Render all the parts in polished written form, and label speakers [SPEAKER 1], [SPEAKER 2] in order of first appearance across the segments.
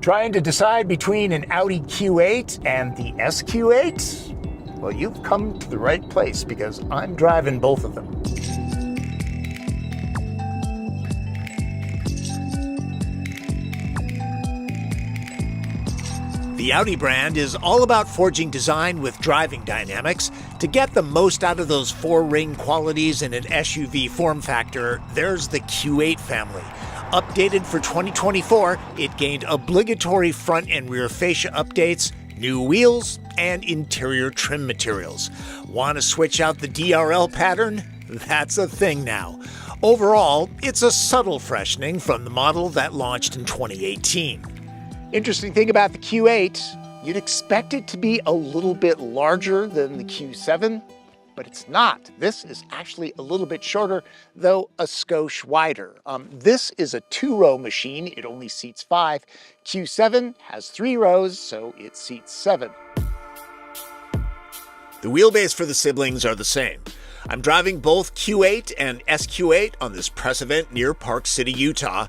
[SPEAKER 1] Trying to decide between an Audi Q8 and the SQ8? Well, you've come to the right place because I'm driving both of them.
[SPEAKER 2] The Audi brand is all about forging design with driving dynamics. To get the most out of those four-ring qualities in an SUV form factor, there's the Q8 family. Updated for 2024, it gained obligatory front and rear fascia updates, new wheels, and interior trim materials. Want to switch out the DRL pattern? That's a thing now. Overall, it's a subtle freshening from the model that launched in 2018.
[SPEAKER 1] Interesting thing about the Q8, you'd expect it to be a little bit larger than the Q7, but it's not. This is actually a little bit shorter, though a skosh wider. This is a two-row machine. It only seats 5. Q7 has 3 rows, so it seats 7.
[SPEAKER 2] The wheelbase for the siblings are the same. I'm driving both Q8 and SQ8 on this press event near Park City, Utah.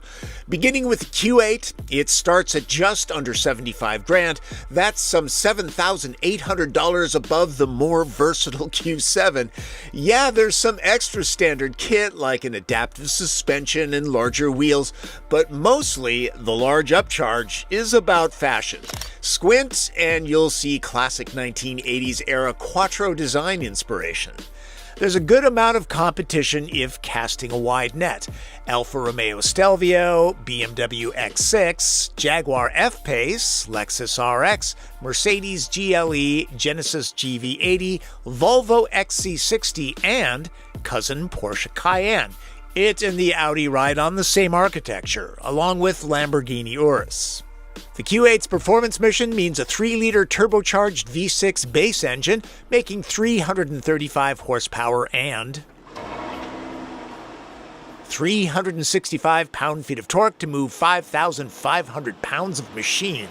[SPEAKER 2] Beginning with the Q8, it starts at just under $75,000. That's some $7,800 above the more versatile Q7. Yeah, there's some extra standard kit like an adaptive suspension and larger wheels, but mostly the large upcharge is about fashion. Squint and you'll see classic 1980s era quattro design inspiration. There's a good amount of competition if casting a wide net. Alfa Romeo Stelvio, BMW X6, Jaguar F-Pace, Lexus RX, Mercedes GLE, Genesis GV80, Volvo XC60, and cousin Porsche Cayenne. It and the Audi ride on the same architecture, along with Lamborghini Urus. The Q8's performance mission means a 3-liter turbocharged V6 base engine, making 335 horsepower and 365 pound-feet of torque to move 5,500 pounds of machine.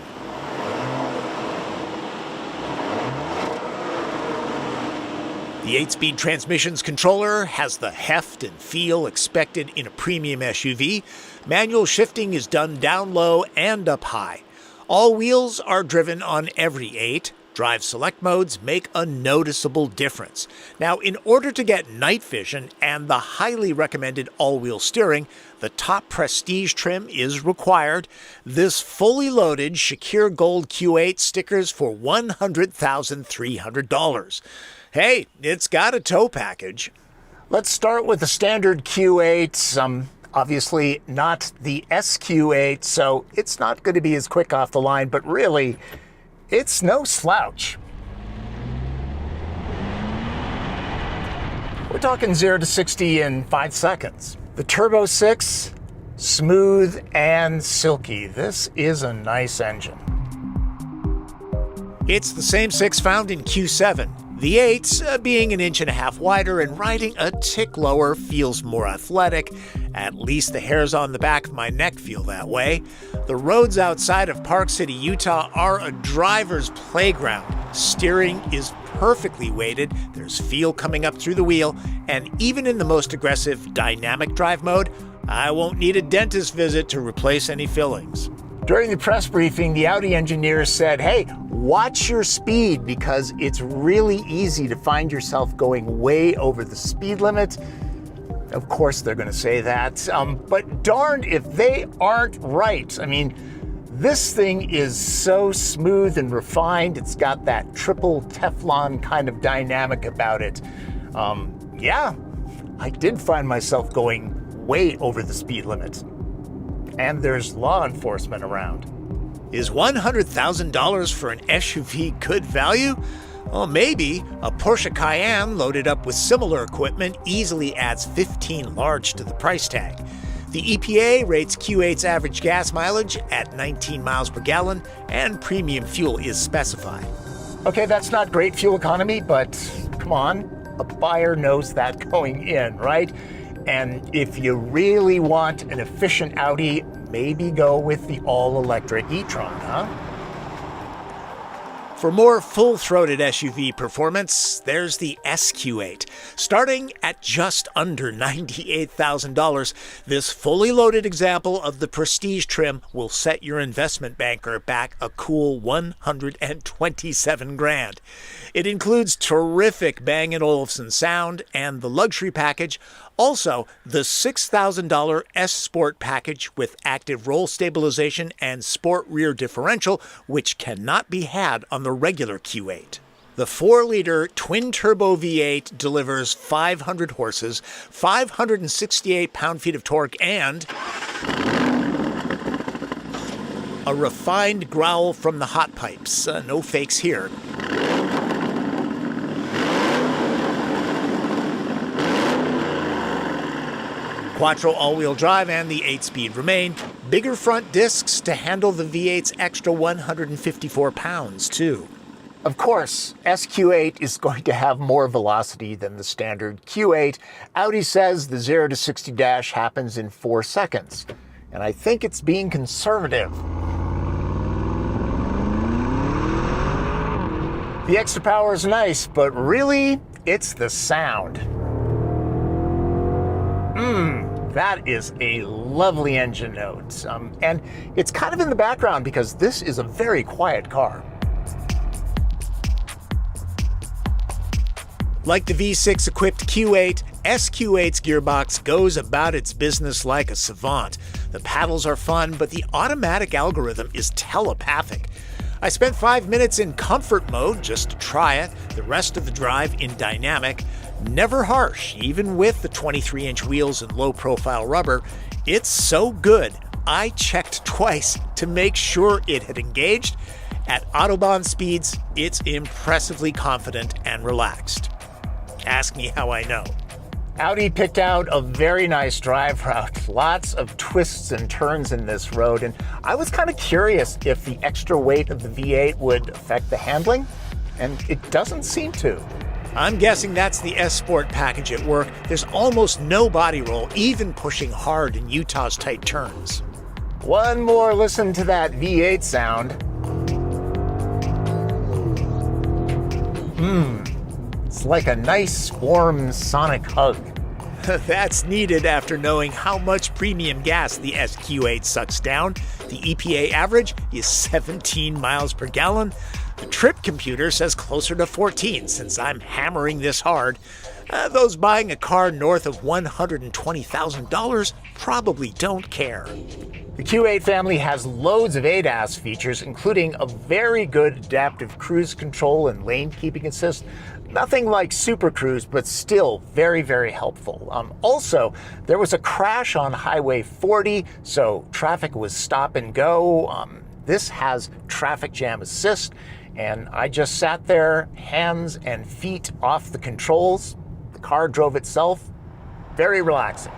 [SPEAKER 2] The 8-speed transmission's controller has the heft and feel expected in a premium SUV. Manual shifting is done down low and up high. All wheels are driven on every 8. Drive select modes make a noticeable difference. Now, in order to get night vision and the highly recommended all-wheel steering, the top prestige trim is required. This fully loaded Shakir Gold Q8 stickers for $100,300. Hey, it's got a tow package.
[SPEAKER 1] Let's start with the standard Q8. Obviously not the SQ8, so it's not going to be as quick off the line, but really, it's no slouch. We're talking 0 to 60 in 5 seconds. The Turbo 6, smooth and silky. This is a nice engine.
[SPEAKER 2] It's the same 6 found in Q7. The 8, being an 1.5 inches wider and riding a tick lower, feels more athletic. At least the hairs on the back of my neck feel that way. The roads outside of Park City, Utah are a driver's playground. Steering is perfectly weighted, there's feel coming up through the wheel, and even in the most aggressive dynamic drive mode, I won't need a dentist visit to replace any fillings.
[SPEAKER 1] During the press briefing, the Audi engineers said, hey, watch your speed because it's really easy to find yourself going way over the speed limit. Of course they're going to say that, but darned if they aren't right. I mean, this thing is so smooth and refined. It's got that triple Teflon kind of dynamic about it. Yeah, I did find myself going way over the speed limit. And there's law enforcement around.
[SPEAKER 2] Is $100,000 for an SUV good value? Well, maybe. A Porsche Cayenne loaded up with similar equipment easily adds 15 large to the price tag. The EPA rates Q8's average gas mileage at 19 miles per gallon, and premium fuel is specified.
[SPEAKER 1] Okay, that's not great fuel economy, but come on, a buyer knows that going in, right? And if you really want an efficient Audi, maybe go with the all-electric e-tron, huh?
[SPEAKER 2] For more full-throated SUV performance, there's the SQ8. Starting at just under $98,000, this fully loaded example of the prestige trim will set your investment banker back a cool $127,000. It includes terrific Bang & Olufsen sound and the luxury package, also the $6,000 S Sport package with active roll stabilization and sport rear differential, which cannot be had on the regular Q8. The 4-liter twin-turbo V8 delivers 500 horses, 568 pound-feet of torque, and a refined growl from the hot pipes. No fakes here. Quattro all-wheel drive and the 8-speed remain. Bigger front discs to handle the V8's extra 154 pounds, too.
[SPEAKER 1] Of course, SQ8 is going to have more velocity than the standard Q8. Audi says the 0 to 60 dash happens in 4 seconds. And I think it's being conservative. The extra power is nice, but really, it's the sound. That is a lovely engine note. And it's kind of in the background because this is a very quiet car.
[SPEAKER 2] Like the V6 equipped Q8, SQ8's gearbox goes about its business like a savant. The paddles are fun, but the automatic algorithm is telepathic. I spent 5 minutes in comfort mode just to try it, the rest of the drive in dynamic. Never harsh, even with the 23-inch wheels and low-profile rubber. It's so good, I checked twice to make sure it had engaged. At Autobahn speeds, it's impressively confident and relaxed. Ask me how I know.
[SPEAKER 1] Audi picked out a very nice drive route. Lots of twists and turns in this road, and I was kind of curious if the extra weight of the V8 would affect the handling, and it doesn't seem to.
[SPEAKER 2] I'm guessing that's the S Sport package at work. There's almost no body roll, even pushing hard in Utah's tight turns.
[SPEAKER 1] One more listen to that V8 sound. It's like a nice, warm sonic hug.
[SPEAKER 2] That's needed after knowing how much premium gas the SQ8 sucks down. The EPA average is 17 miles per gallon. The trip computer says closer to 14 since I'm hammering this hard. Those buying a car north of $120,000 probably don't care.
[SPEAKER 1] The Q8 family has loads of ADAS features, including a very good adaptive cruise control and lane keeping assist. Nothing like Super Cruise, but still very, very helpful. Also, there was a crash on Highway 40, so traffic was stop and go. This has traffic jam assist, and I just sat there, hands and feet off the controls. The car drove itself. Very relaxing.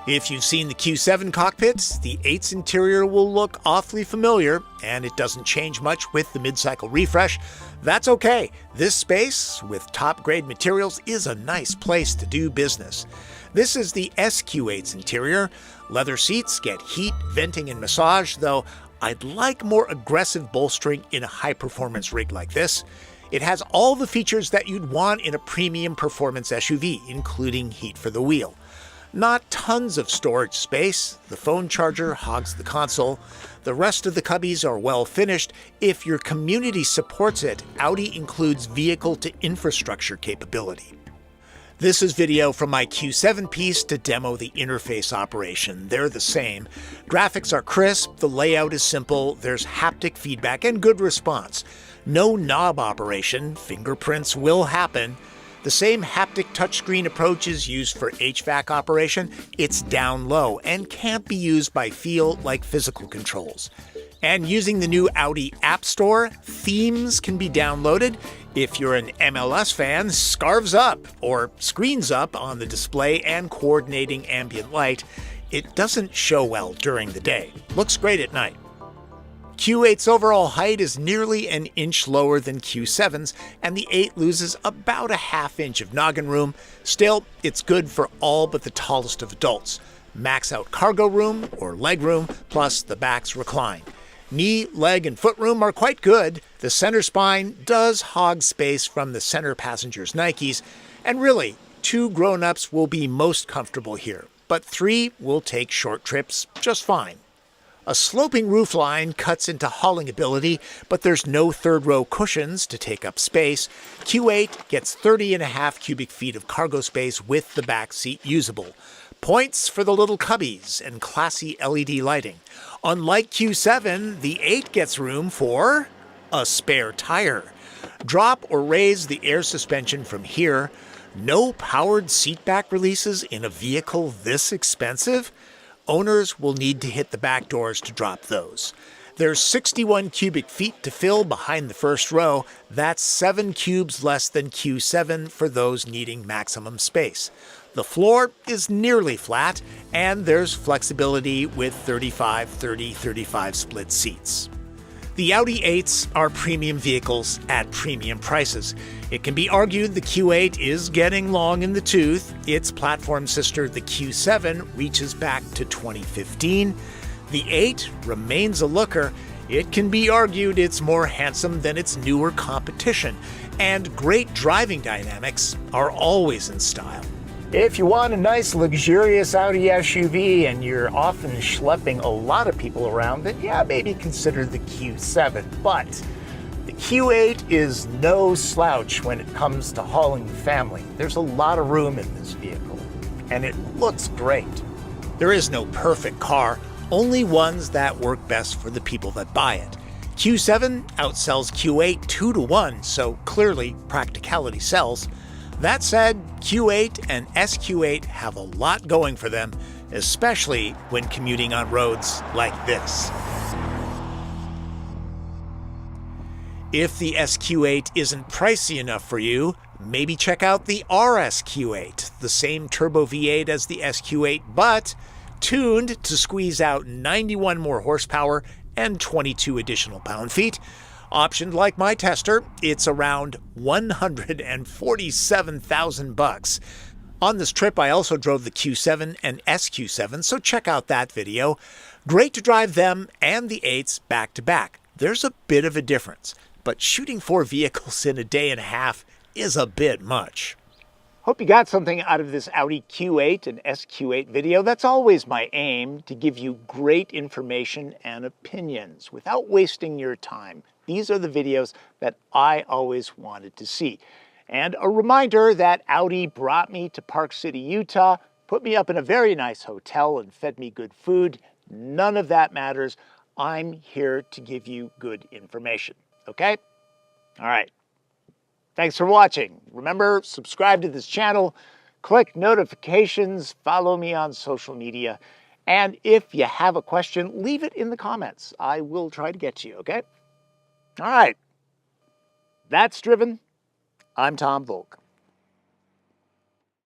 [SPEAKER 2] If you've seen the Q7 cockpits, the 8's interior will look awfully familiar, and it doesn't change much with the mid-cycle refresh. That's okay. This space, with top-grade materials, is a nice place to do business. This is the SQ8's interior. Leather seats get heat, venting, and massage, though I'd like more aggressive bolstering in a high-performance rig like this. It has all the features that you'd want in a premium performance SUV, including heat for the wheel. Not tons of storage space. The phone charger hogs the console. The rest of the cubbies are well finished. If your community supports it, Audi includes vehicle-to-infrastructure capability. This is video from my Q7 piece to demo the interface operation. They're the same. Graphics are crisp, the layout is simple, there's haptic feedback and good response. No knob operation, fingerprints will happen. The same haptic touchscreen approach is used for HVAC operation. It's down low and can't be used by feel like physical controls. And using the new Audi App Store, themes can be downloaded. If you're an MLS fan, scarves up or screens up on the display and coordinating ambient light. It doesn't show well during the day. Looks great at night. Q8's overall height is nearly an inch lower than Q7's, and the 8 loses about a half inch of noggin room. Still, it's good for all but the tallest of adults. Max out cargo room or leg room, plus the backs recline. Knee, leg, and foot room are quite good. The center spine does hog space from the center passenger's Nikes, and really, 2 grown-ups will be most comfortable here, but 3 will take short trips just fine. A sloping roofline cuts into hauling ability, but there's no third-row cushions to take up space. Q8 gets 30.5 cubic feet of cargo space with the back seat usable. Points for the little cubbies and classy LED lighting. Unlike Q7, the 8 gets room for a spare tire. Drop or raise the air suspension from here. No powered seat back releases in a vehicle this expensive? Owners will need to hit the back doors to drop those. There's 61 cubic feet to fill behind the first row. That's 7 cubes less than Q7 for those needing maximum space. The floor is nearly flat, and there's flexibility with 35-30-35 split seats. The Audi 8s are premium vehicles at premium prices. It can be argued the Q8 is getting long in the tooth. Its platform sister, the Q7, reaches back to 2015. The 8 remains a looker. It can be argued it's more handsome than its newer competition, and great driving dynamics are always in style.
[SPEAKER 1] If you want a nice, luxurious Audi SUV and you're often schlepping a lot of people around, then yeah, maybe consider the Q7. But the Q8 is no slouch when it comes to hauling the family. There's a lot of room in this vehicle, and it looks great.
[SPEAKER 2] There is no perfect car, only ones that work best for the people that buy it. Q7 outsells Q8 2-to-1, so clearly practicality sells. That said, Q8 and SQ8 have a lot going for them, especially when commuting on roads like this. If the SQ8 isn't pricey enough for you, maybe check out the RSQ8, the same turbo V8 as the SQ8, but tuned to squeeze out 91 more horsepower and 22 additional pound-feet. Optioned like my tester, it's around $147,000. On this trip, I also drove the Q7 and SQ7, so check out that video. Great to drive them and the 8s back to back. There's a bit of a difference, but shooting 4 vehicles in a day and a half is a bit much. Hope you got something out of this Audi Q8 and SQ8 video. That's always my aim, to give you great information and opinions without wasting your time. These are the videos that I always wanted to see. And a reminder that Audi brought me to Park City, Utah, put me up in a very nice hotel and fed me good food. None of that matters. I'm here to give you good information, okay? All right. Thanks for watching. Remember, subscribe to this channel, click notifications, follow me on social media, and if you have a question, leave it in the comments. I will try to get to you, okay? All right. That's Driven. I'm Tom Volk.